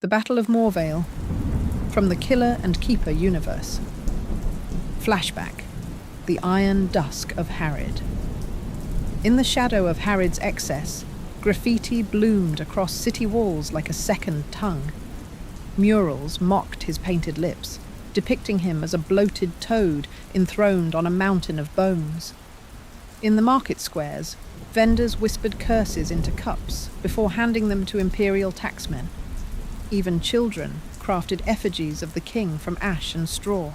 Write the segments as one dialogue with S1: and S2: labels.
S1: The Battle of Moorvale, from the Killer and Keeper universe. Flashback, the iron dusk of Harrod. In the shadow of Harrod's excess, graffiti bloomed across city walls like a second tongue. Murals mocked his painted lips, depicting him as a bloated toad enthroned on a mountain of bones. In the market squares, vendors whispered curses into cups before handing them to imperial taxmen. Even children crafted effigies of the king from ash and straw,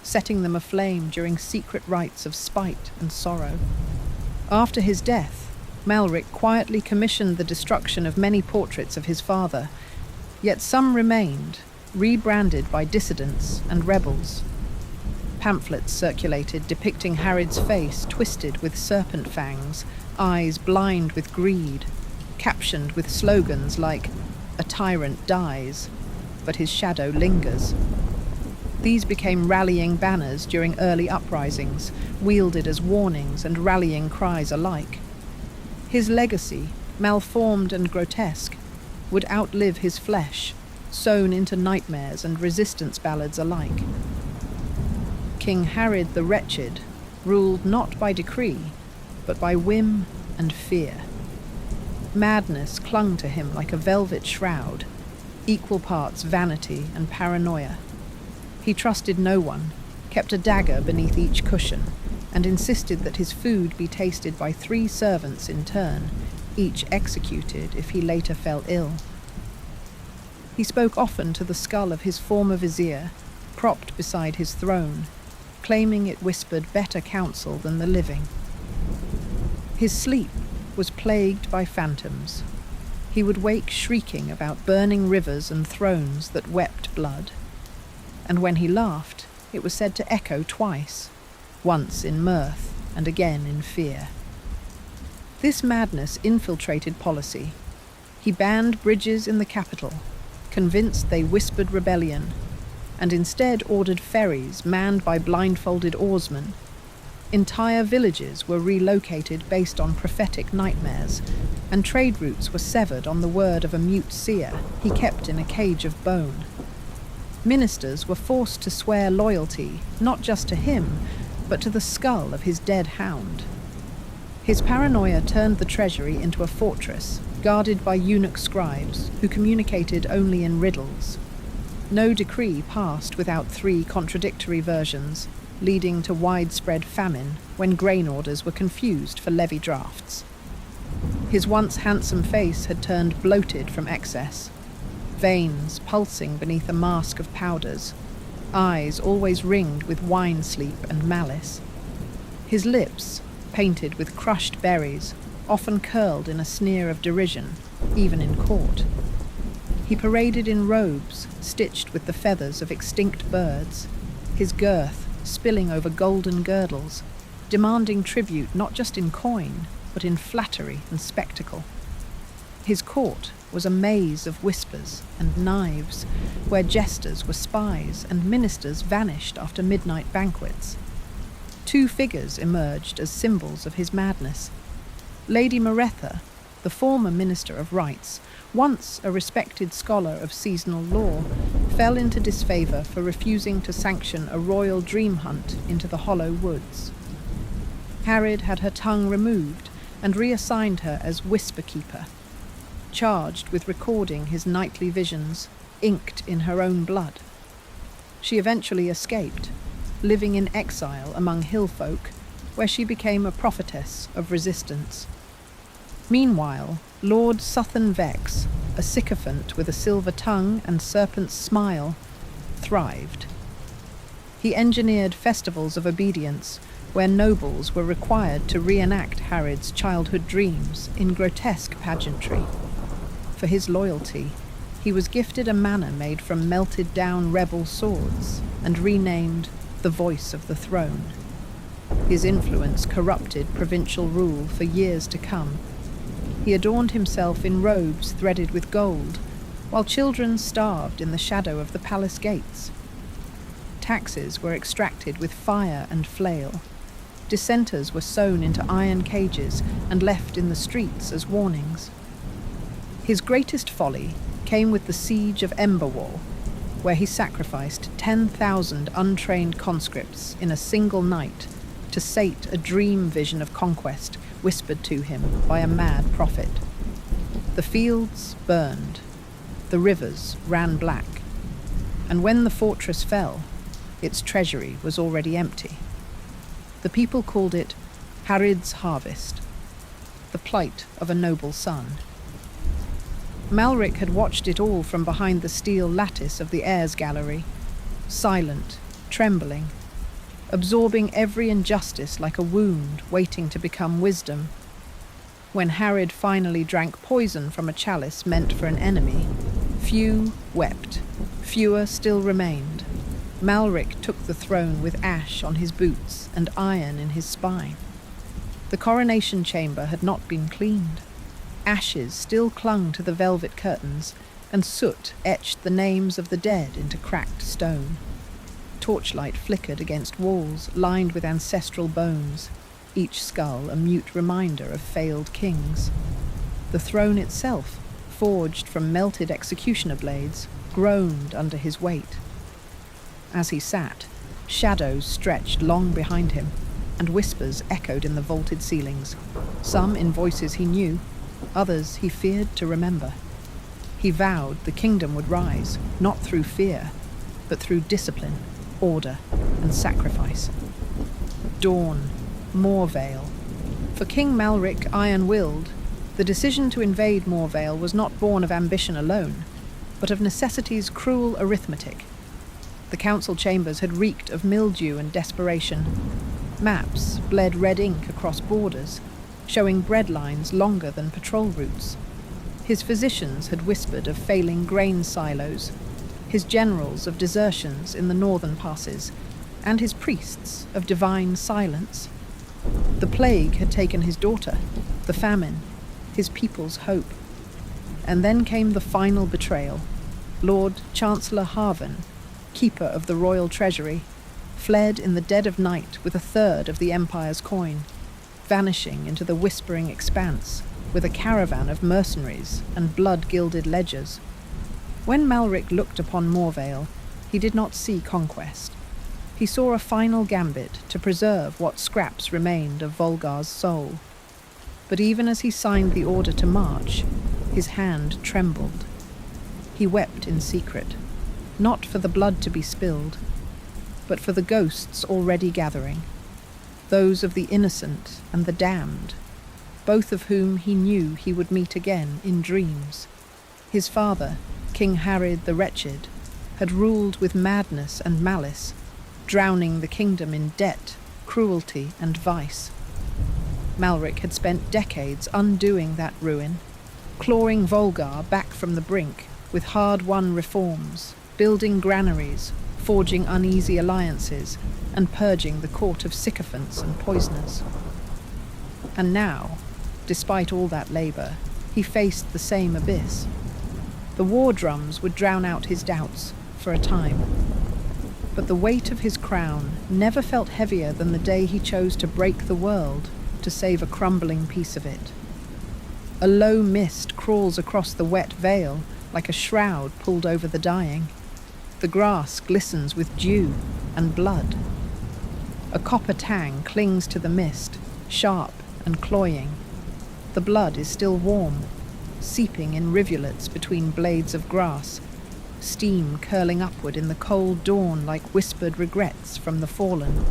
S1: setting them aflame during secret rites of spite and sorrow. After his death, Malrik quietly commissioned the destruction of many portraits of his father, yet some remained, rebranded by dissidents and rebels. Pamphlets circulated depicting Harrod's face twisted with serpent fangs, eyes blind with greed, captioned with slogans like, "A tyrant dies, but his shadow lingers." These became rallying banners during early uprisings, wielded as warnings and rallying cries alike. His legacy, malformed and grotesque, would outlive his flesh, sewn into nightmares and resistance ballads alike. King Harrod the Wretched ruled not by decree, but by whim and fear. Madness clung to him like a velvet shroud, equal parts vanity and paranoia. He trusted no one, kept a dagger beneath each cushion, and insisted that his food be tasted by 3 servants in turn, each executed if he later fell ill. He spoke often to the skull of his former vizier, propped beside his throne, claiming it whispered better counsel than the living. His sleep was plagued by phantoms. He would wake shrieking about burning rivers and thrones that wept blood. And when he laughed, it was said to echo twice, once in mirth and again in fear. This madness infiltrated policy. He banned bridges in the capital, convinced they whispered rebellion, and instead ordered ferries manned by blindfolded oarsmen. Entire villages were relocated based on prophetic nightmares, and trade routes were severed on the word of a mute seer he kept in a cage of bone. Ministers were forced to swear loyalty not just to him, but to the skull of his dead hound. His paranoia turned the treasury into a fortress, guarded by eunuch scribes who communicated only in riddles. No decree passed without 3 contradictory versions, leading to widespread famine when grain orders were confused for levy drafts. His once handsome face had turned bloated from excess, veins pulsing beneath a mask of powders, eyes always ringed with wine sleep and malice. His lips, painted with crushed berries, often curled in a sneer of derision, even in court. He paraded in robes stitched with the feathers of extinct birds, his girth spilling over golden girdles, demanding tribute not just in coin, but in flattery and spectacle. His court was a maze of whispers and knives, where jesters were spies and ministers vanished after midnight banquets. 2 figures emerged as symbols of his madness. Lady Moretha, the former Minister of Rights, once a respected scholar of seasonal law, fell into disfavour for refusing to sanction a royal dream hunt into the hollow woods. Harrod had her tongue removed and reassigned her as Whisper Keeper, charged with recording his nightly visions, inked in her own blood. She eventually escaped, living in exile among hill folk, where she became a prophetess of resistance. Meanwhile, Lord Suthen Vex, a sycophant with a silver tongue and serpent's smile, thrived. He engineered festivals of obedience where nobles were required to reenact Harrod's childhood dreams in grotesque pageantry. For his loyalty, he was gifted a manor made from melted-down rebel swords and renamed the Voice of the Throne. His influence corrupted provincial rule for years to come. He adorned himself in robes threaded with gold, while children starved in the shadow of the palace gates. Taxes were extracted with fire and flail. Dissenters were sewn into iron cages and left in the streets as warnings. His greatest folly came with the siege of Emberwall, where he sacrificed 10,000 untrained conscripts in a single night to sate a dream vision of conquest whispered to him by a mad prophet. The fields burned, the rivers ran black, and when the fortress fell, its treasury was already empty. The people called it Harid's harvest, the plight of a noble son. Malrik had watched it all from behind the steel lattice of the heirs gallery, silent, trembling, absorbing every injustice like a wound waiting to become wisdom. When Harid finally drank poison from a chalice meant for an enemy, few wept, fewer still remained. Malrik took the throne with ash on his boots and iron in his spine. The coronation chamber had not been cleaned. Ashes still clung to the velvet curtains, and soot etched the names of the dead into cracked stone. Torchlight flickered against walls lined with ancestral bones, each skull a mute reminder of failed kings. The throne itself, forged from melted executioner blades, groaned under his weight. As he sat, shadows stretched long behind him, and whispers echoed in the vaulted ceilings, some in voices he knew, others he feared to remember. He vowed the kingdom would rise, not through fear, but through discipline, order, and sacrifice. Dawn, Moorvale. For King Malrik Iron-Willed, the decision to invade Moorvale was not born of ambition alone, but of necessity's cruel arithmetic. The council chambers had reeked of mildew and desperation. Maps bled red ink across borders, showing bread lines longer than patrol routes. His physicians had whispered of failing grain silos, his generals of desertions in the northern passes, and his priests of divine silence. The plague had taken his daughter, the famine, his people's hope. And then came the final betrayal. Lord Chancellor Harven, keeper of the royal treasury, fled in the dead of night with a third of the Empire's coin, vanishing into the whispering expanse with a caravan of mercenaries and blood-gilded ledgers. When Malrik looked upon Moorvale, he did not see conquest. He saw a final gambit to preserve what scraps remained of Vholgar's soul. But even as he signed the order to march, his hand trembled. He wept in secret, not for the blood to be spilled, but for the ghosts already gathering, those of the innocent and the damned, both of whom he knew he would meet again in dreams. His father, King Harid the Wretched, had ruled with madness and malice, drowning the kingdom in debt, cruelty, and vice. Malrik had spent decades undoing that ruin, clawing Vholgar back from the brink with hard-won reforms, building granaries, forging uneasy alliances, and purging the court of sycophants and poisoners. And now, despite all that labour, he faced the same abyss. The war drums would drown out his doubts for a time, but the weight of his crown never felt heavier than the day he chose to break the world to save a crumbling piece of it. A low mist crawls across the wet Vael like a shroud pulled over the dying. The grass glistens with dew and blood. A copper tang clings to the mist, sharp and cloying. The blood is still warm, seeping in rivulets between blades of grass, steam curling upward in the cold dawn like whispered regrets from the fallen,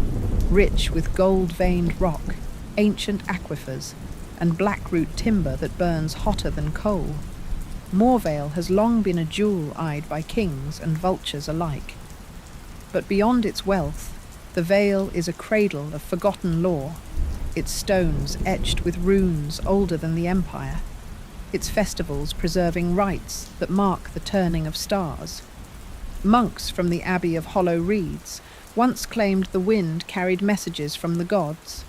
S1: rich with gold-veined rock, ancient aquifers, and blackroot timber that burns hotter than coal. Moorvale has long been a jewel eyed by kings and vultures alike. But beyond its wealth, the Vale is a cradle of forgotten lore, its stones etched with runes older than the Empire, its festivals preserving rites that mark the turning of stars. Monks from the Abbey of Hollow Reeds once claimed the wind carried messages from the gods,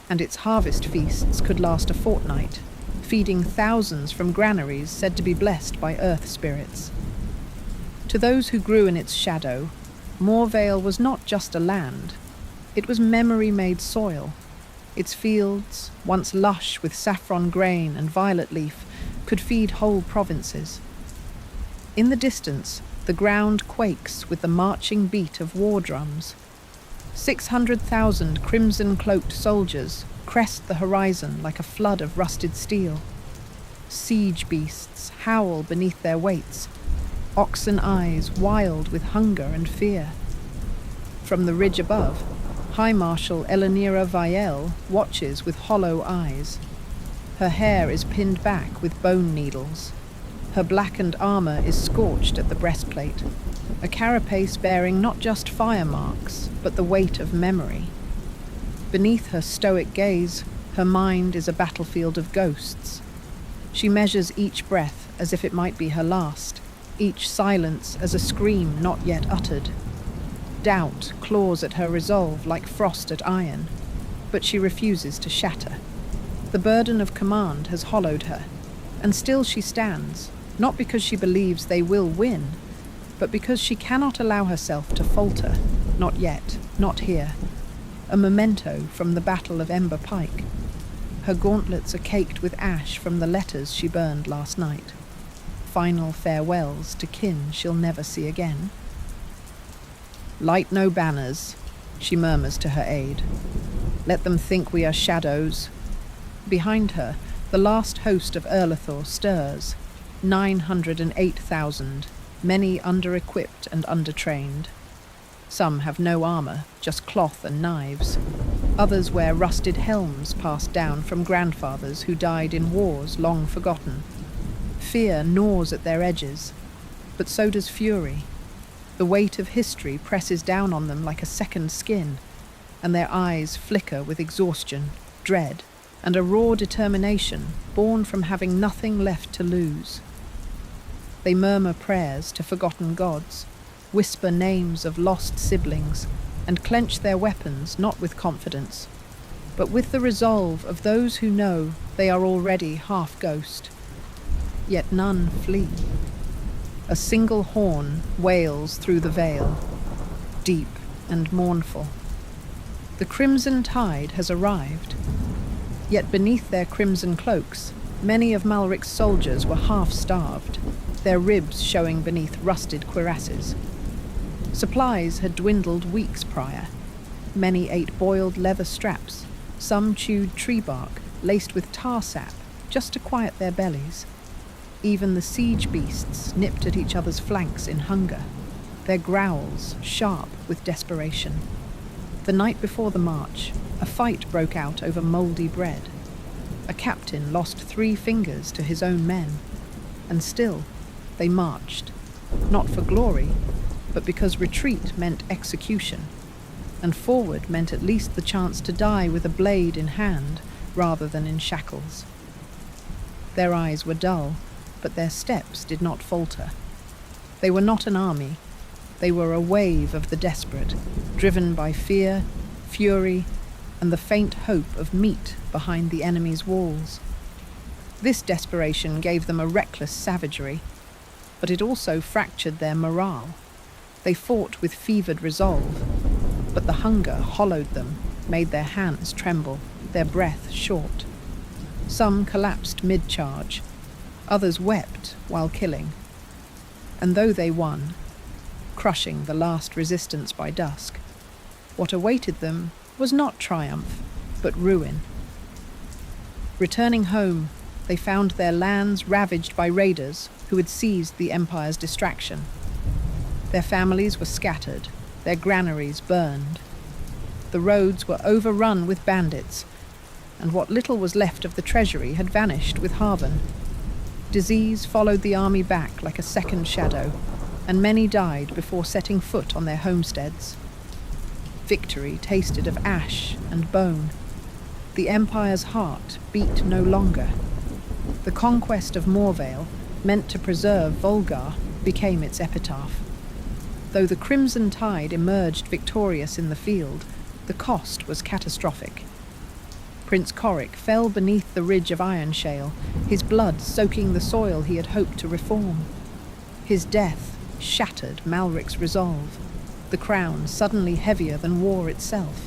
S1: and its harvest feasts could last a fortnight, feeding thousands from granaries said to be blessed by earth spirits. To those who grew in its shadow, Moorvale was not just a land, it was memory-made soil. Its fields, once lush with saffron grain and violet leaf, could feed whole provinces. In the distance, the ground quakes with the marching beat of war drums. 600,000 crimson-cloaked soldiers crest the horizon like a flood of rusted steel. Siege beasts howl beneath their weights, oxen eyes wild with hunger and fear. From the ridge above, High Marshal Elenyra Vael watches with hollow eyes. Her hair is pinned back with bone needles. Her blackened armor is scorched at the breastplate, a carapace bearing not just fire marks, but the weight of memory. Beneath her stoic gaze, her mind is a battlefield of ghosts. She measures each breath as if it might be her last, each silence as a scream not yet uttered. Doubt claws at her resolve like frost at iron, but she refuses to shatter. The burden of command has hollowed her, and still she stands, not because she believes they will win, but because she cannot allow herself to falter. Not yet, not here. A memento from the Battle of Ember Pike. Her gauntlets are caked with ash from the letters she burned last night. Final farewells to kin she'll never see again. "Light no banners," she murmurs to her aide. "Let them think we are shadows." Behind her, the last host of Erlathor stirs. 908,000, many under-equipped and under-trained. Some have no armor, just cloth and knives. Others wear rusted helms passed down from grandfathers who died in wars long forgotten. Fear gnaws at their edges, but so does fury. The weight of history presses down on them like a second skin, and their eyes flicker with exhaustion, dread, and a raw determination born from having nothing left to lose. They murmur prayers to forgotten gods, whisper names of lost siblings, and clench their weapons not with confidence, but with the resolve of those who know they are already half ghost. Yet none flee. A single horn wails through the Vale, deep and mournful. The crimson tide has arrived, yet beneath their crimson cloaks, many of Malrik's soldiers were half-starved, their ribs showing beneath rusted cuirasses. Supplies had dwindled weeks prior. Many ate boiled leather straps, some chewed tree bark laced with tar sap just to quiet their bellies. Even the siege beasts nipped at each other's flanks in hunger, their growls sharp with desperation. The night before the march, a fight broke out over mouldy bread. A captain lost 3 fingers to his own men, and still they marched, not for glory, but because retreat meant execution, and forward meant at least the chance to die with a blade in hand rather than in shackles. Their eyes were dull, but their steps did not falter. They were not an army. They were a wave of the desperate, driven by fear, fury, and the faint hope of meat behind the enemy's walls. This desperation gave them a reckless savagery, but it also fractured their morale. They fought with fevered resolve, but the hunger hollowed them, made their hands tremble, their breath short. Some collapsed mid-charge, others wept while killing. And though they won, crushing the last resistance by dusk, what awaited them was not triumph, but ruin. Returning home, they found their lands ravaged by raiders who had seized the Empire's distraction. Their families were scattered, their granaries burned. The roads were overrun with bandits, and what little was left of the treasury had vanished with Haven. Disease followed the army back like a second shadow, and many died before setting foot on their homesteads. Victory tasted of ash and bone. The Empire's heart beat no longer. The conquest of Moorvale, meant to preserve Vholgar, became its epitaph. Though the Crimson Tide emerged victorious in the field, the cost was catastrophic. Prince Corric fell beneath the ridge of Ironshale, his blood soaking the soil he had hoped to reform. His death shattered Malrik's resolve, the crown suddenly heavier than war itself.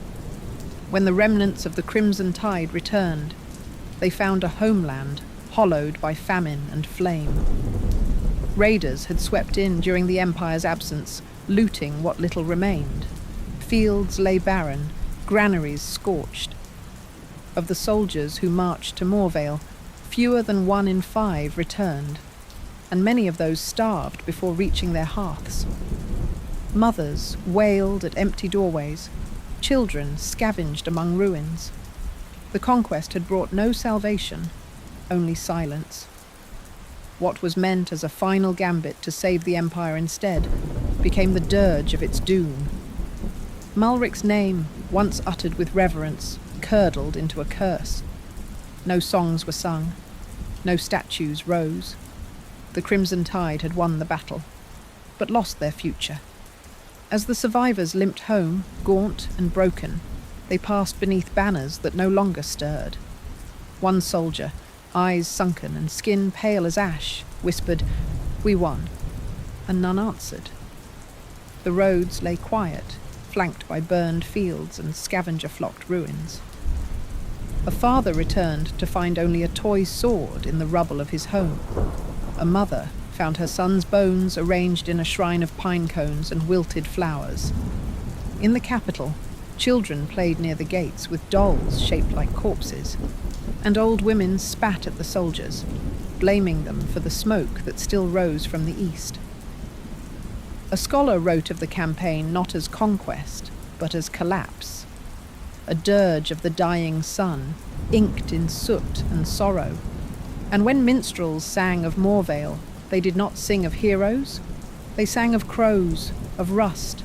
S1: When the remnants of the Crimson Tide returned, they found a homeland hollowed by famine and flame. Raiders had swept in during the Empire's absence, looting what little remained. Fields lay barren, granaries scorched. Of the soldiers who marched to Moorvale, fewer than 1 in 5 returned, and many of those starved before reaching their hearths. Mothers wailed at empty doorways, children scavenged among ruins. The conquest had brought no salvation, only silence. What was meant as a final gambit to save the Empire instead became the dirge of its doom. Malrik's name, once uttered with reverence, curdled into a curse. No songs were sung, no statues rose. The Crimson Tide had won the battle, but lost their future. As the survivors limped home, gaunt and broken, they passed beneath banners that no longer stirred. One soldier, eyes sunken and skin pale as ash, whispered, "We won," and none answered. The roads lay quiet, flanked by burned fields and scavenger-flocked ruins. A father returned to find only a toy sword in the rubble of his home. A mother found her son's bones arranged in a shrine of pine cones and wilted flowers. In the capital, children played near the gates with dolls shaped like corpses, and old women spat at the soldiers, blaming them for the smoke that still rose from the east. A scholar wrote of the campaign not as conquest, but as collapse. A dirge of the dying sun, inked in soot and sorrow. And when minstrels sang of Moorvale, they did not sing of heroes. They sang of crows, of rust,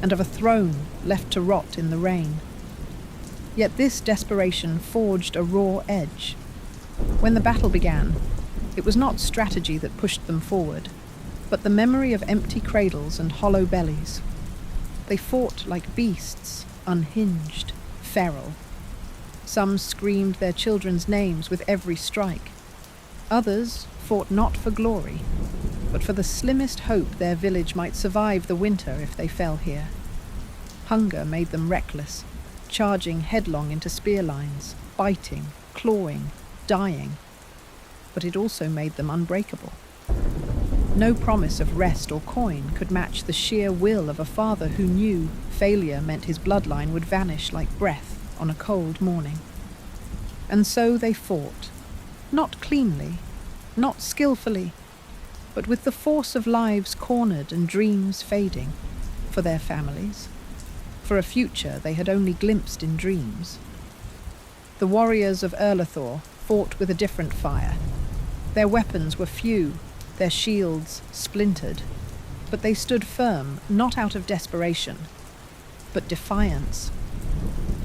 S1: and of a throne left to rot in the rain. Yet this desperation forged a raw edge. When the battle began, it was not strategy that pushed them forward, but the memory of empty cradles and hollow bellies. They fought like beasts, unhinged, feral. Some screamed their children's names with every strike. Others fought not for glory, but for the slimmest hope their village might survive the winter if they fell here. Hunger made them reckless, charging headlong into spear lines, biting, clawing, dying. But it also made them unbreakable. No promise of rest or coin could match the sheer will of a father who knew failure meant his bloodline would vanish like breath on a cold morning. And so they fought, not cleanly, not skillfully, but with the force of lives cornered and dreams fading, for their families, for a future they had only glimpsed in dreams. The warriors of Erlathor fought with a different fire. Their weapons were few, their shields splintered, but they stood firm, not out of desperation, but defiance.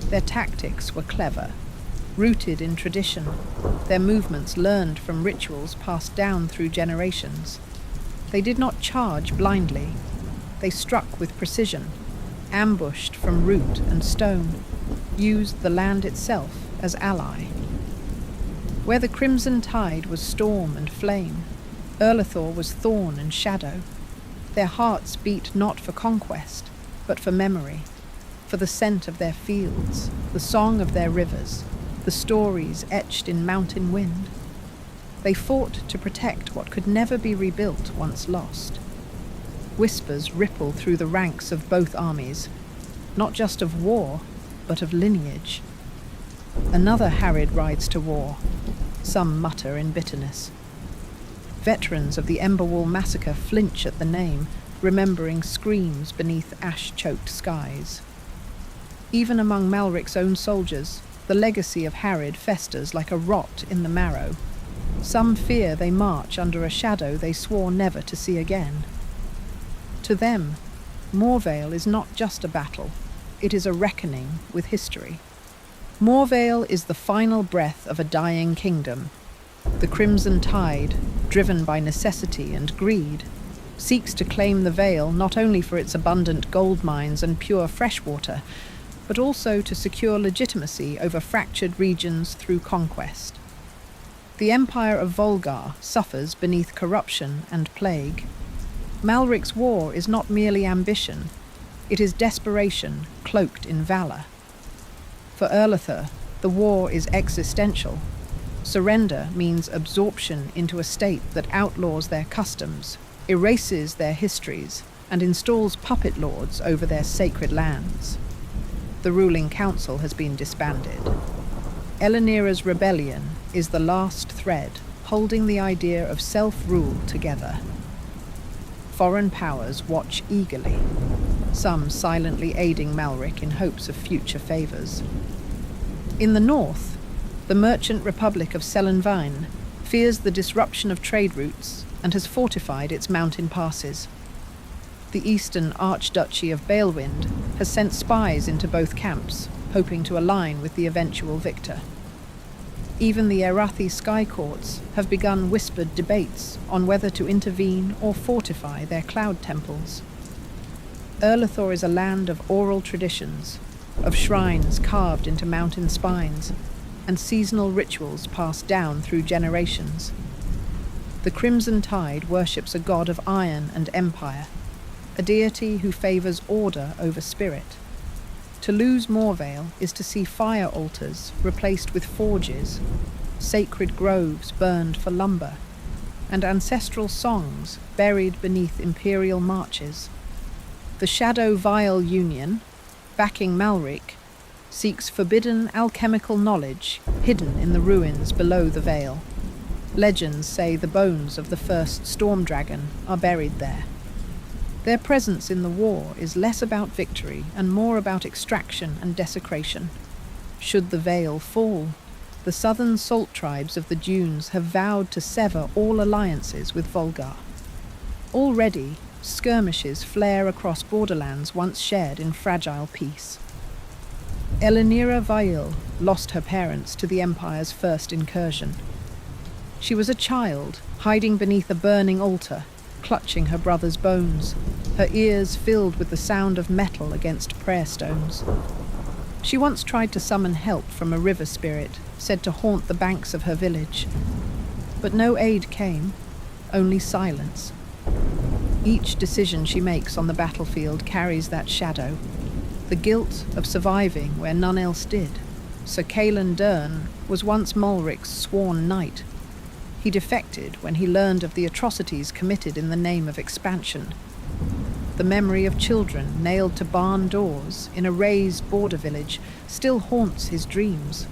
S1: Their tactics were clever, rooted in tradition, their movements learned from rituals passed down through generations. They did not charge blindly. They struck with precision, ambushed from root and stone, used the land itself as ally. Where the Crimson Tide was storm and flame, Erlathor was thorn and shadow. Their hearts beat not for conquest, but for memory, for the scent of their fields, the song of their rivers, the stories etched in mountain wind. They fought to protect what could never be rebuilt once lost. Whispers ripple through the ranks of both armies, not just of war, but of lineage. Another Harrid rides to war, some mutter in bitterness. Veterans of the Emberwall massacre flinch at the name, remembering screams beneath ash-choked skies. Even among Malrik's own soldiers, the legacy of Harrid festers like a rot in the marrow. Some fear they march under a shadow they swore never to see again. To them, Moorvale is not just a battle, it is a reckoning with history. Moorvale is the final breath of a dying kingdom. The Crimson Tide, driven by necessity and greed, seeks to claim the Vale not only for its abundant gold mines and pure freshwater, but also to secure legitimacy over fractured regions through conquest. The Empire of Vholgar suffers beneath corruption and plague. Malrik's war is not merely ambition, it is desperation cloaked in valor. For Erlathor, the war is existential. Surrender means absorption into a state that outlaws their customs, erases their histories, and installs puppet lords over their sacred lands. The ruling council has been disbanded. Elenyra's rebellion is the last thread holding the idea of self-rule together. Foreign powers watch eagerly, some silently aiding Malrik in hopes of future favours. In the north, the merchant republic of Selenvine fears the disruption of trade routes and has fortified its mountain passes. The eastern Archduchy of Balewind has sent spies into both camps, hoping to align with the eventual victor. Even the Erathi sky courts have begun whispered debates on whether to intervene or fortify their cloud temples. Erlathor is a land of oral traditions, of shrines carved into mountain spines, and seasonal rituals passed down through generations. The Crimson Tide worships a god of iron and empire, a deity who favours order over spirit. To lose Moorvale is to see fire altars replaced with forges, sacred groves burned for lumber, and ancestral songs buried beneath imperial marches. The Shadow Vael Union, backing Malrik, seeks forbidden alchemical knowledge hidden in the ruins below the Vale. Legends say the bones of the first storm dragon are buried there. Their presence in the war is less about victory and more about extraction and desecration. Should the Vale fall, the southern salt tribes of the dunes have vowed to sever all alliances with Vholgar. Already, skirmishes flare across borderlands once shared in fragile peace. Elenyra Vael lost her parents to the Empire's first incursion. She was a child, hiding beneath a burning altar, clutching her brother's bones, her ears filled with the sound of metal against prayer stones. She once tried to summon help from a river spirit, said to haunt the banks of her village. But no aid came, only silence. Each decision she makes on the battlefield carries that shadow, the guilt of surviving where none else did. Sir Cailan Dern was once Malrik's sworn knight. He defected when he learned of the atrocities committed in the name of expansion. The memory of children nailed to barn doors in a razed border village still haunts his dreams,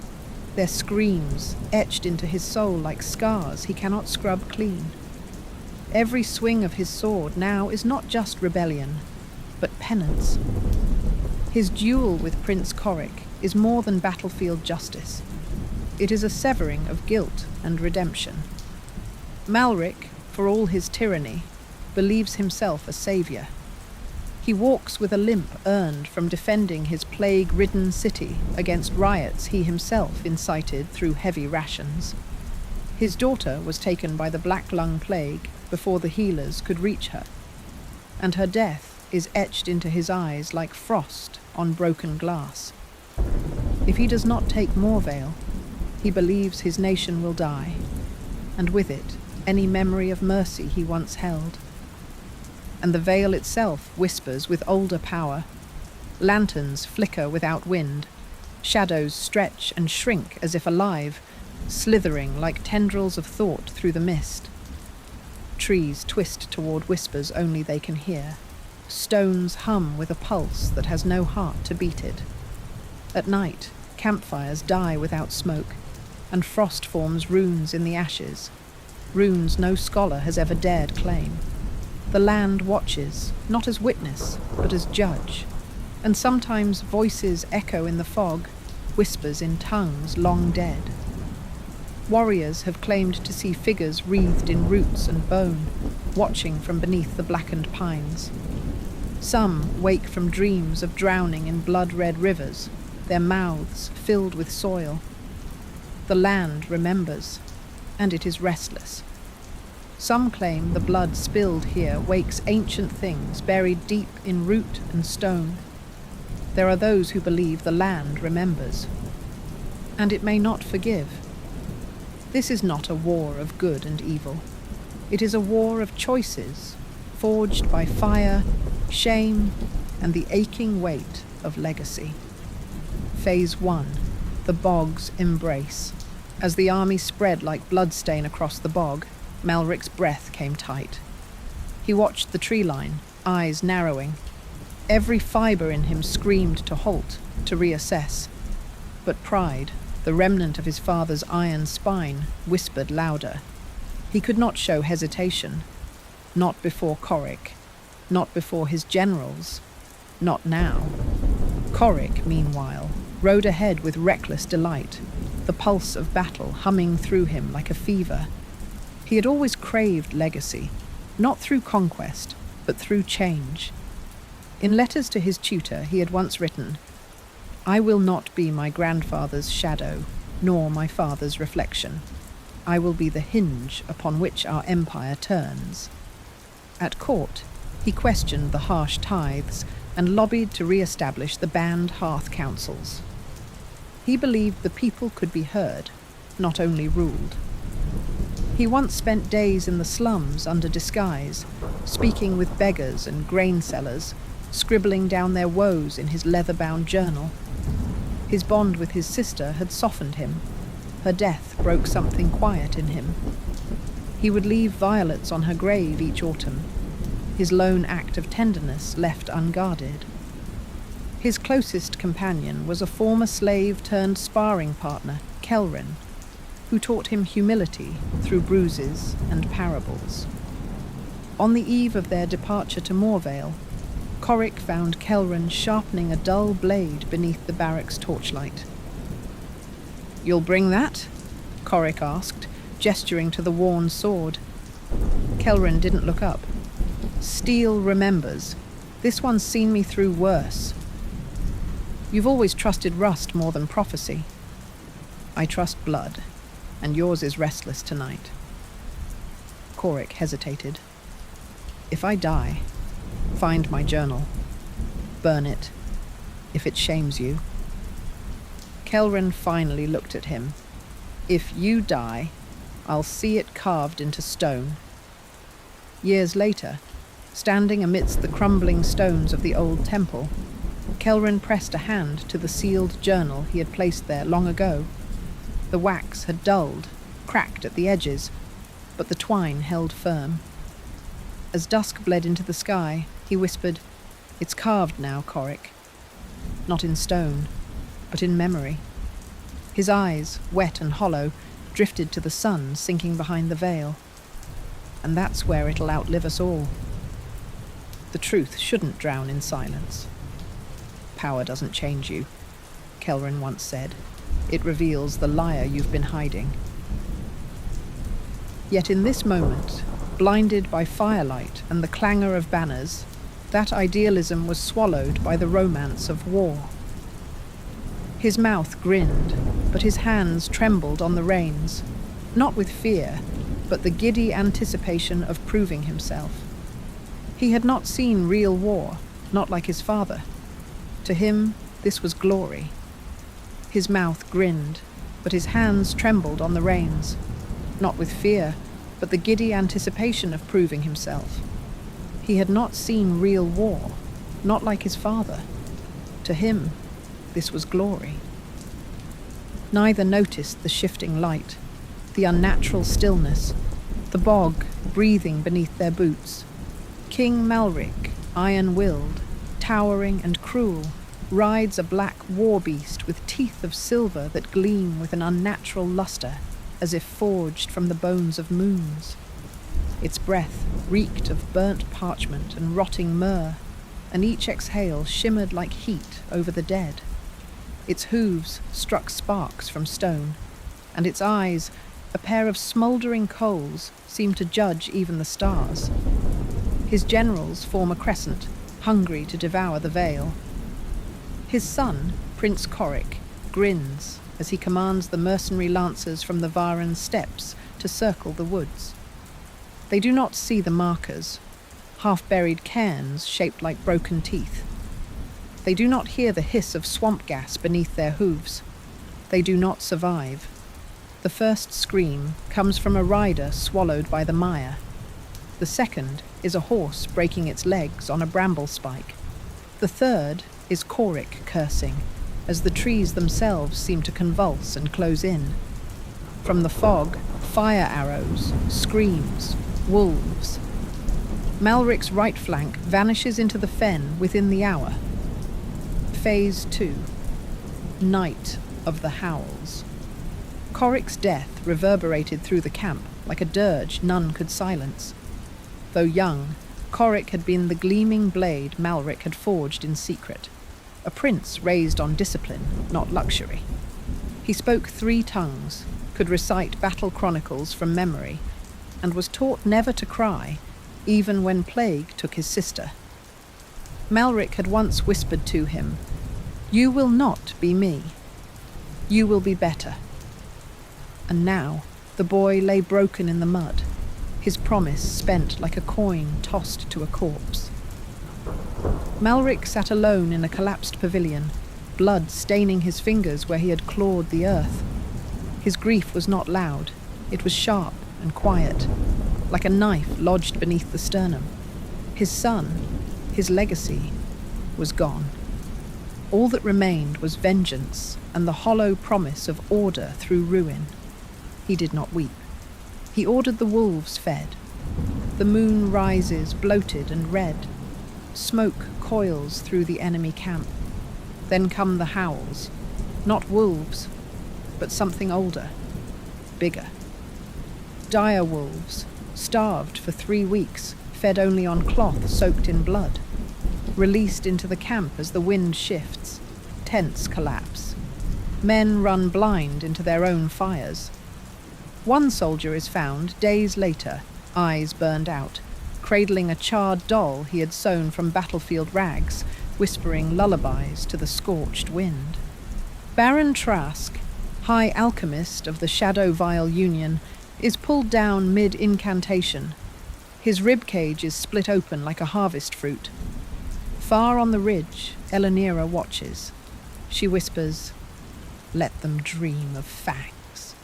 S1: their screams etched into his soul like scars he cannot scrub clean. Every swing of his sword now is not just rebellion, but penance. His duel with Prince Corric is more than battlefield justice. It is a severing of guilt and redemption. Malrik, for all his tyranny, believes himself a saviour. He walks with a limp earned from defending his plague-ridden city against riots he himself incited through heavy rations. His daughter was taken by the Black Lung Plague before the healers could reach her, and her death is etched into his eyes like frost on broken glass. If he does not take Moorvale, he believes his nation will die, and with it, any memory of mercy he once held. And the Vale itself whispers with older power. Lanterns flicker without wind. Shadows stretch and shrink as if alive, slithering like tendrils of thought through the mist. Trees twist toward whispers only they can hear. Stones hum with a pulse that has no heart to beat it. At night, campfires die without smoke, and frost forms runes in the ashes. Runes no scholar has ever dared claim. The land watches, not as witness, but as judge, and sometimes voices echo in the fog, whispers in tongues long dead. Warriors have claimed to see figures wreathed in roots and bone, watching from beneath the blackened pines. Some wake from dreams of drowning in blood-red rivers, their mouths filled with soil. The land remembers, and it is restless. Some claim the blood spilled here wakes ancient things buried deep in root and stone. There are those who believe the land remembers, and it may not forgive. This is not a war of good and evil. It is a war of choices, forged by fire, shame, and the aching weight of legacy. Phase 1. The Bog's Embrace. As the army spread like bloodstain across the bog, Malrik's breath came tight. He watched the tree line, eyes narrowing. Every fibre in him screamed to halt, to reassess. But pride, the remnant of his father's iron spine, whispered louder. He could not show hesitation. Not before Corric. Not before his generals. Not now. Corric, meanwhile, rode ahead with reckless delight, the pulse of battle humming through him like a fever. He had always craved legacy, not through conquest, but through change. In letters to his tutor he had once written, "I will not be my grandfather's shadow, nor my father's reflection. I will be the hinge upon which our empire turns." At court, he questioned the harsh tithes and lobbied to re-establish the banned hearth councils. He believed the people could be heard, not only ruled. He once spent days in the slums under disguise, speaking with beggars and grain sellers, scribbling down their woes in his leather-bound journal. His bond with his sister had softened him. Her death broke something quiet in him. He would leave violets on her grave each autumn, his lone act of tenderness left unguarded. His closest companion was a former slave turned sparring partner, Kelrin, who taught him humility through bruises and parables. On the eve of their departure to Moorvale, Corric found Kelrin sharpening a dull blade beneath the barracks torchlight. "You'll bring that?" Corric asked, gesturing to the worn sword. Kelrin didn't look up. "Steel remembers. This one's seen me through worse." "You've always trusted rust more than prophecy." "I trust blood, and yours is restless tonight." Corric hesitated. "If I die, find my journal. Burn it, if it shames you." Kelrin finally looked at him. "If you die, I'll see it carved into stone." Years later, standing amidst the crumbling stones of the old temple, Kelrin pressed a hand to the sealed journal he had placed there long ago. The wax had dulled, cracked at the edges, but the twine held firm. As dusk bled into the sky, he whispered, "It's carved now, Corric. Not in stone, but in memory." His eyes, wet and hollow, drifted to the sun sinking behind the veil. "And that's where it'll outlive us all." The truth shouldn't drown in silence. "Power doesn't change you," Kelrin once said. "It reveals the liar you've been hiding." Yet in this moment, blinded by firelight and the clangor of banners, that idealism was swallowed by the romance of war. His mouth grinned, but his hands trembled on the reins, not with fear, but the giddy anticipation of proving himself. He had not seen real war, not like his father. To him, this was glory. His mouth grinned, but his hands trembled on the reins, not with fear, but the giddy anticipation of proving himself. He had not seen real war, not like his father. To him, this was glory. Neither noticed the shifting light, the unnatural stillness, the bog breathing beneath their boots. King Malrik, Iron-Willed, towering and cruel, rides a black war beast with teeth of silver that gleam with an unnatural luster, as if forged from the bones of moons. Its breath reeked of burnt parchment and rotting myrrh, and each exhale shimmered like heat over the dead. Its hooves struck sparks from stone, and its eyes, a pair of smouldering coals, seemed to judge even the stars. His generals form a crescent, hungry to devour the Vael. His son, Prince Corric, grins as he commands the mercenary lancers from the Varan steppes to circle the woods. They do not see the markers, half-buried cairns shaped like broken teeth. They do not hear the hiss of swamp gas beneath their hooves. They do not survive. The first scream comes from a rider swallowed by the mire. The second is a horse breaking its legs on a bramble spike. The third is Corric cursing, as the trees themselves seem to convulse and close in. From the fog, fire arrows, screams, wolves. Malrik's right flank vanishes into the fen within the hour. Phase 2. Night of the Howls. Corric's death reverberated through the camp like a dirge none could silence. Though young, Corric had been the gleaming blade Malrik had forged in secret, a prince raised on discipline, not luxury. He spoke 3 tongues, could recite battle chronicles from memory, and was taught never to cry, even when plague took his sister. Malrik had once whispered to him, "You will not be me. You will be better." And now the boy lay broken in the mud, his promise spent like a coin tossed to a corpse. Malrik sat alone in a collapsed pavilion, blood staining his fingers where he had clawed the earth. His grief was not loud, it was sharp and quiet, like a knife lodged beneath the sternum. His son, his legacy, was gone. All that remained was vengeance and the hollow promise of order through ruin. He did not weep. He ordered the wolves fed. The moon rises bloated and red. Smoke coils through the enemy camp. Then come the howls. Not wolves, but something older, bigger. Direwolves, starved for 3 weeks, fed only on cloth soaked in blood. Released into the camp as the wind shifts. Tents collapse. Men run blind into their own fires. One soldier is found days later, eyes burned out, cradling a charred doll he had sewn from battlefield rags, whispering lullabies to the scorched wind. Baron Trask, High Alchemist of the Shadow Vile Union, is pulled down mid-incantation. His ribcage is split open like a harvest fruit. Far on the ridge, Elenyra watches. She whispers, "Let them dream of fangs."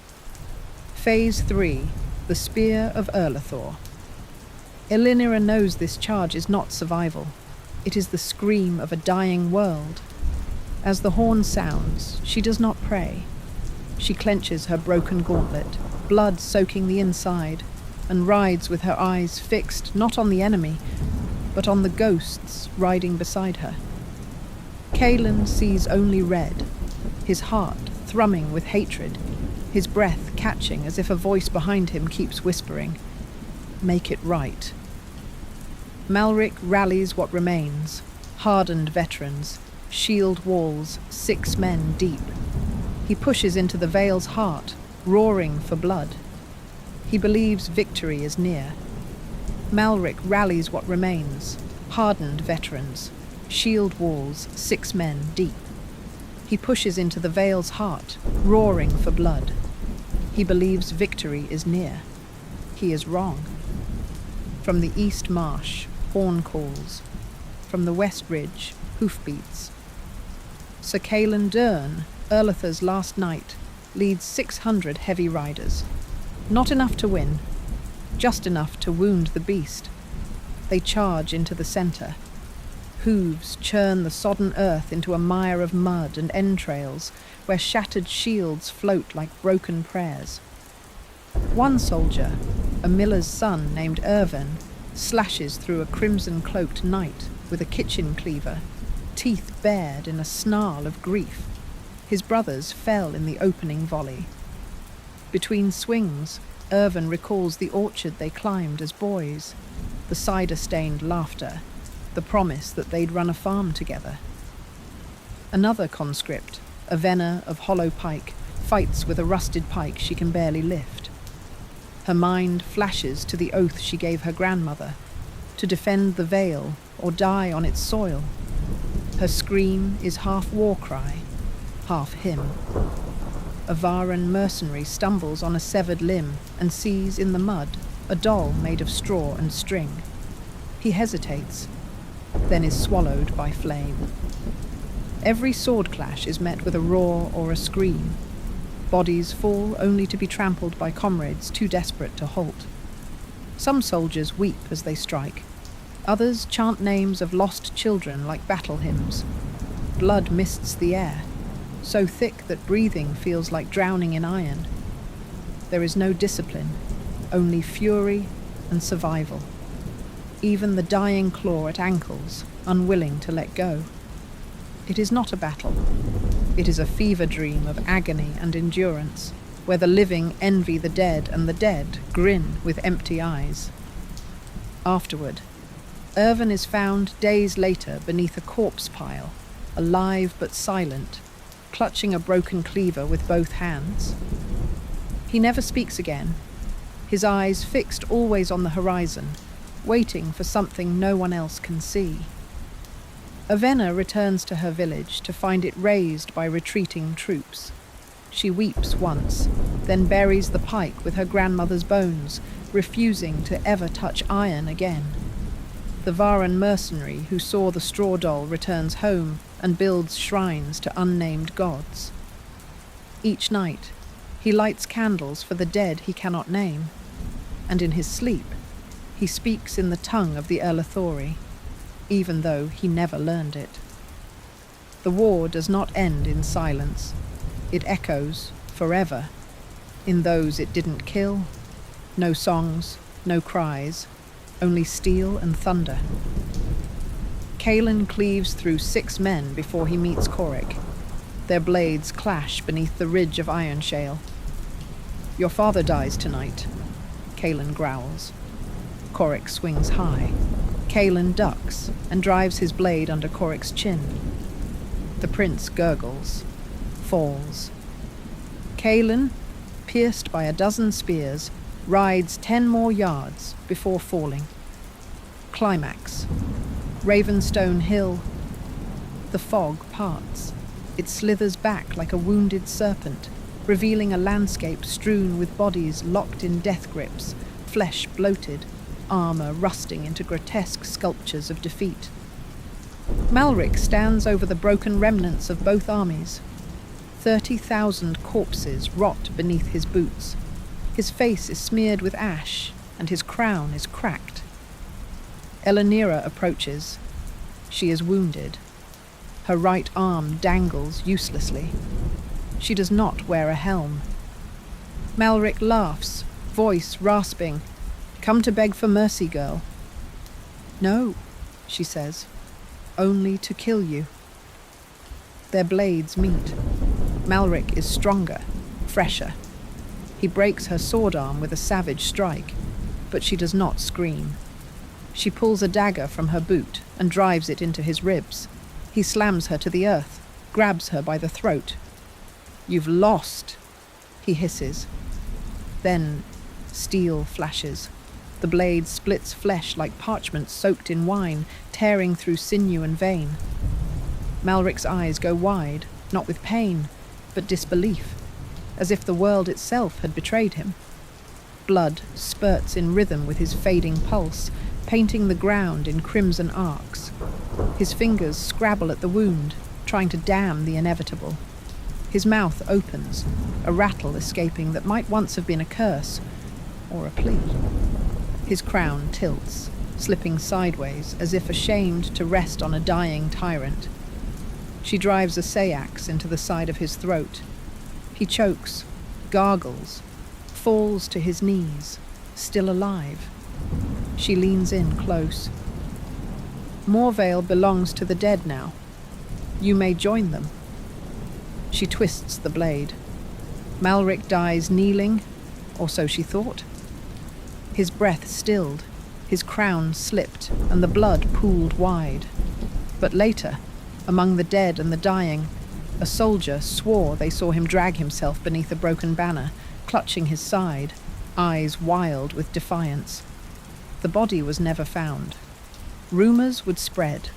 S1: Phase 3. The Spear of Erlathor. Elenyra knows this charge is not survival. It is the scream of a dying world. As the horn sounds, she does not pray. She clenches her broken gauntlet, blood soaking the inside, and rides with her eyes fixed not on the enemy, but on the ghosts riding beside her. Cailan sees only red, his heart thrumming with hatred, his breath catching as if a voice behind him keeps whispering, "Make it right." Malrik rallies what remains, hardened veterans, shield walls, 6 men deep. He pushes into the Vael's heart, roaring for blood. He believes victory is near. Malrik rallies what remains, hardened veterans, shield walls, 6 men deep. He pushes into the Vael's heart, roaring for blood. He believes victory is near. He is wrong. From the east marsh, horn calls. From the west ridge, hoofbeats. Sir Cailan Dern, Erlathor's last knight, leads 600 heavy riders. Not enough to win, just enough to wound the beast. They charge into the centre. Hooves churn the sodden earth into a mire of mud and entrails, where shattered shields float like broken prayers. One soldier, a miller's son named Erven, slashes through a crimson-cloaked knight with a kitchen cleaver, teeth bared in a snarl of grief. His brothers fell in the opening volley. Between swings, Erven recalls the orchard they climbed as boys, the cider-stained laughter, the promise that they'd run a farm together. Another conscript, a Venner of hollow pike, fights with a rusted pike she can barely lift. Her mind flashes to the oath she gave her grandmother, to defend the Vale or die on its soil. Her scream is half war cry, half hymn. A Varan mercenary stumbles on a severed limb and sees in the mud a doll made of straw and string. He hesitates, then is swallowed by flame. Every sword clash is met with a roar or a scream. Bodies fall only to be trampled by comrades too desperate to halt. Some soldiers weep as they strike. Others chant names of lost children like battle hymns. Blood mists the air, so thick that breathing feels like drowning in iron. There is no discipline, only fury and survival. Even the dying claw at ankles, unwilling to let go. It is not a battle. It is a fever dream of agony and endurance, where the living envy the dead and the dead grin with empty eyes. Afterward, Ervan is found days later beneath a corpse pile, alive but silent, clutching a broken cleaver with both hands. He never speaks again, his eyes fixed always on the horizon, waiting for something no one else can see. Erlathor returns to her village to find it razed by retreating troops. She weeps once, then buries the pike with her grandmother's bones, refusing to ever touch iron again. The Varan mercenary who saw the straw doll returns home and builds shrines to unnamed gods. Each night, he lights candles for the dead he cannot name, and in his sleep, he speaks in the tongue of the Erlathor, even though he never learned it. The war does not end in silence. It echoes forever in those it didn't kill. No songs, no cries, only steel and thunder. Kaelin cleaves through 6 men before he meets Korik. Their blades clash beneath the ridge of iron shale. "Your father dies tonight," Kaelin growls. Korik swings high. Kaelin ducks and drives his blade under Korik's chin. The prince gurgles, falls. Kaelin, pierced by a dozen spears, rides 10 more yards before falling. Climax. Ravenstone Hill. The fog parts. It slithers back like a wounded serpent, revealing a landscape strewn with bodies locked in death grips, flesh bloated, armor rusting into grotesque sculptures of defeat. Malrik stands over the broken remnants of both armies. 30,000 corpses rot beneath his boots. His face is smeared with ash, and his crown is cracked. Elenyra approaches. She is wounded. Her right arm dangles uselessly. She does not wear a helm. Malrik laughs, voice rasping. "Come to beg for mercy, girl." "No," she says, "only to kill you." Their blades meet. Malrik is stronger, fresher. He breaks her sword arm with a savage strike, but she does not scream. She pulls a dagger from her boot and drives it into his ribs. He slams her to the earth, grabs her by the throat. "You've lost," he hisses. Then steel flashes. The blade splits flesh like parchment soaked in wine, tearing through sinew and vein. Malrik's eyes go wide, not with pain, but disbelief, as if the world itself had betrayed him. Blood spurts in rhythm with his fading pulse, painting the ground in crimson arcs. His fingers scrabble at the wound, trying to dam the inevitable. His mouth opens, a rattle escaping that might once have been a curse, or a plea. His crown tilts, slipping sideways as if ashamed to rest on a dying tyrant. She drives a sayax into the side of his throat. He chokes, gargles, falls to his knees, still alive. She leans in close. Moorvale belongs to the dead now. You may join them. She twists the blade. Malrik dies kneeling, or so she thought. His breath stilled, his crown slipped, and the blood pooled wide. But later, among the dead and the dying, a soldier swore they saw him drag himself beneath a broken banner, clutching his side, eyes wild with defiance. The body was never found. Rumors would spread,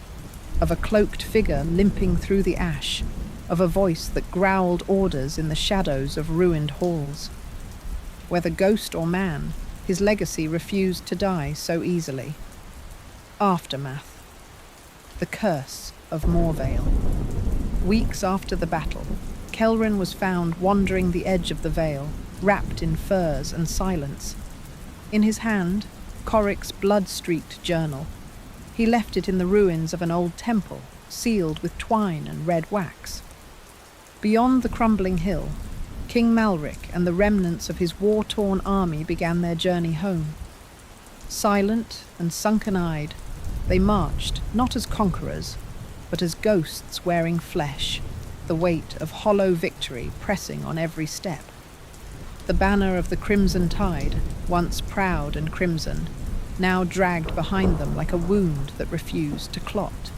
S1: of a cloaked figure limping through the ash, of a voice that growled orders in the shadows of ruined halls. Whether ghost or man, his legacy refused to die so easily. Aftermath. The curse of Moorvale. Weeks after the battle, Kelrin was found wandering the edge of the Vale, wrapped in furs and silence. In his hand, Korik's blood-streaked journal. He left it in the ruins of an old temple, sealed with twine and red wax. Beyond the crumbling hill, King Malrik and the remnants of his war-torn army began their journey home. Silent and sunken-eyed, they marched not as conquerors, but as ghosts wearing flesh, the weight of hollow victory pressing on every step. The banner of the Crimson Tide, once proud and crimson, now dragged behind them like a wound that refused to clot.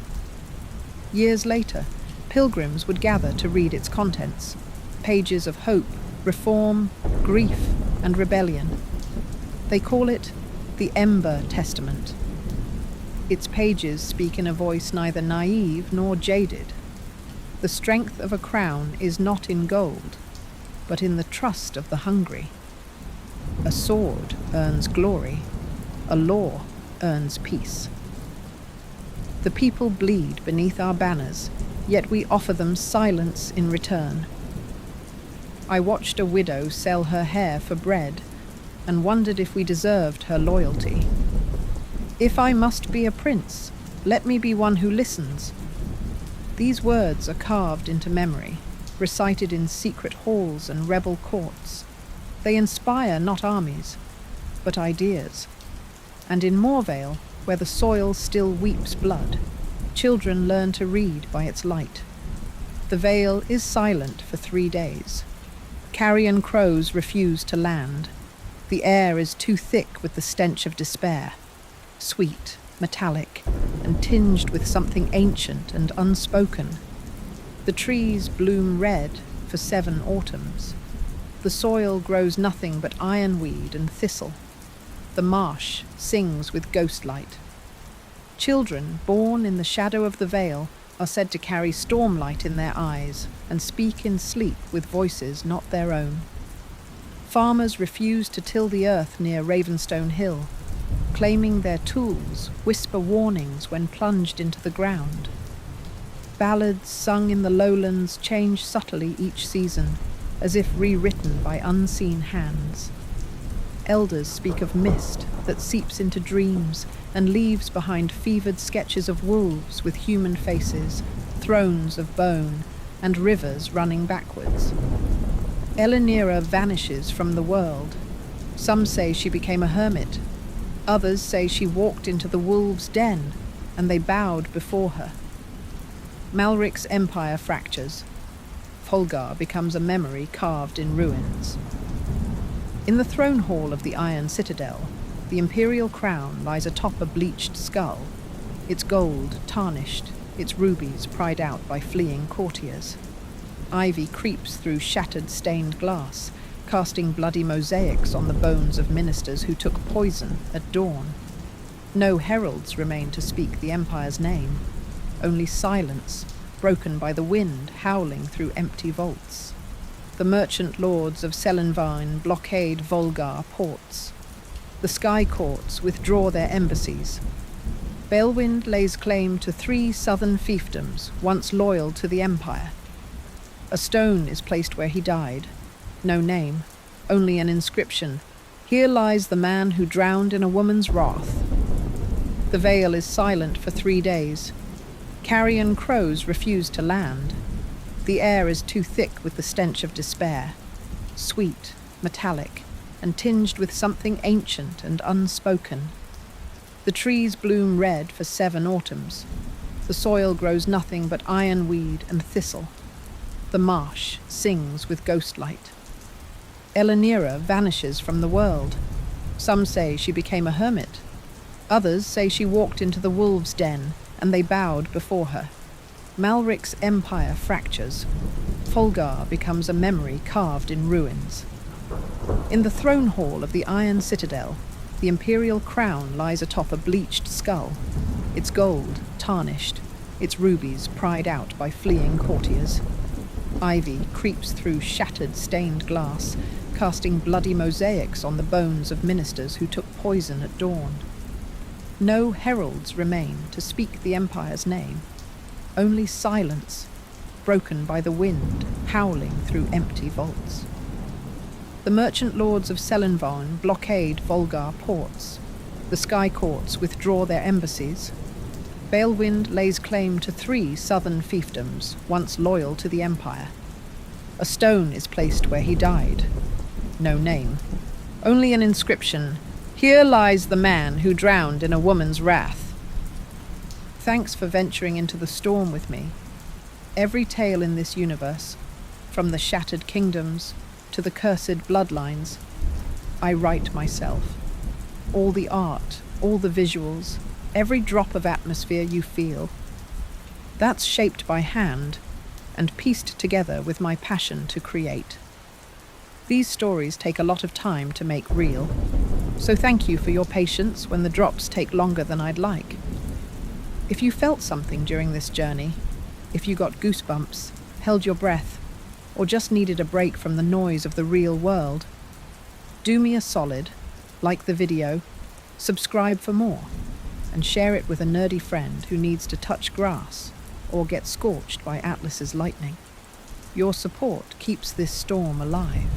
S1: Years later, pilgrims would gather to read its contents, pages of hope, reform, grief, and rebellion. They call it the Ember Testament. Its pages speak in a voice neither naive nor jaded. The strength of a crown is not in gold, but in the trust of the hungry. A sword earns glory, a law earns peace. The people bleed beneath our banners, yet we offer them silence in return. I watched a widow sell her hair for bread, and wondered if we deserved her loyalty. If I must be a prince, let me be one who listens. These words are carved into memory, recited in secret halls and rebel courts. They inspire not armies, but ideas. And in Moorvale, where the soil still weeps blood, children learn to read by its light. The Vale is silent for 3 days. Carrion crows refuse to land. The air is too thick with the stench of despair, sweet, metallic, and tinged with something ancient and unspoken. The trees bloom red for 7 autumns. The soil grows nothing but ironweed and thistle. The marsh sings with ghostlight. Children born in the shadow of the Vale are said to carry stormlight in their eyes and speak in sleep with voices not their own. Farmers refuse to till the earth near Ravenstone Hill, claiming their tools whisper warnings when plunged into the ground. Ballads sung in the lowlands change subtly each season, as if rewritten by unseen hands. Elders speak of mist that seeps into dreams and leaves behind fevered sketches of wolves with human faces, thrones of bone, and rivers running backwards. Elenyra vanishes from the world. Some say she became a hermit. Others say she walked into the wolves' den, and they bowed before her. Malrik's empire fractures. Vholgar becomes a memory carved in ruins. In the throne hall of the Iron Citadel, the imperial crown lies atop a bleached skull, its gold tarnished, its rubies pried out by fleeing courtiers. Ivy creeps through shattered stained glass, casting bloody mosaics on the bones of ministers who took poison at dawn. No heralds remain to speak the Empire's name, only silence, broken by the wind howling through empty vaults. The merchant lords of Selenvine blockade Vholgar ports. The sky courts withdraw their embassies. Balewind lays claim to 3 southern fiefdoms once loyal to the Empire. A stone is placed where he died. No name, only an inscription. Here lies the man who drowned in a woman's wrath. The Vale is silent for 3 days. Carrion crows refuse to land. The air is too thick with the stench of despair, sweet, metallic, and tinged with something ancient and unspoken. The trees bloom red for 7 autumns. The soil grows nothing but ironweed and thistle. The marsh sings with ghostlight. Elenyra vanishes from the world. Some say she became a hermit. Others say she walked into the wolves' den, and they bowed before her. Malrik's empire fractures. Vholgar becomes a memory carved in ruins. In the throne hall of the Iron Citadel, the imperial crown lies atop a bleached skull, its gold tarnished, its rubies pried out by fleeing courtiers. Ivy creeps through shattered stained glass, casting bloody mosaics on the bones of ministers who took poison at dawn. No heralds remain to speak the Empire's name, only silence, broken by the wind howling through empty vaults. The merchant lords of Selenvine blockade Vholgar ports. The sky courts withdraw their embassies. Balewind lays claim to 3 southern fiefdoms once loyal to the Empire. A stone is placed where he died. No name. Only an inscription. Here lies the man who drowned in a woman's wrath. Thanks for venturing into the storm with me. Every tale in this universe, from the shattered kingdoms to the cursed bloodlines, I write myself. All the art, all the visuals, every drop of atmosphere you feel. That's shaped by hand and pieced together with my passion to create. These stories take a lot of time to make real, so thank you for your patience when the drops take longer than I'd like. If you felt something during this journey, if you got goosebumps, held your breath, or just needed a break from the noise of the real world, do me a solid, like the video, subscribe for more, and share it with a nerdy friend who needs to touch grass or get scorched by Atlas's lightning. Your support keeps this storm alive.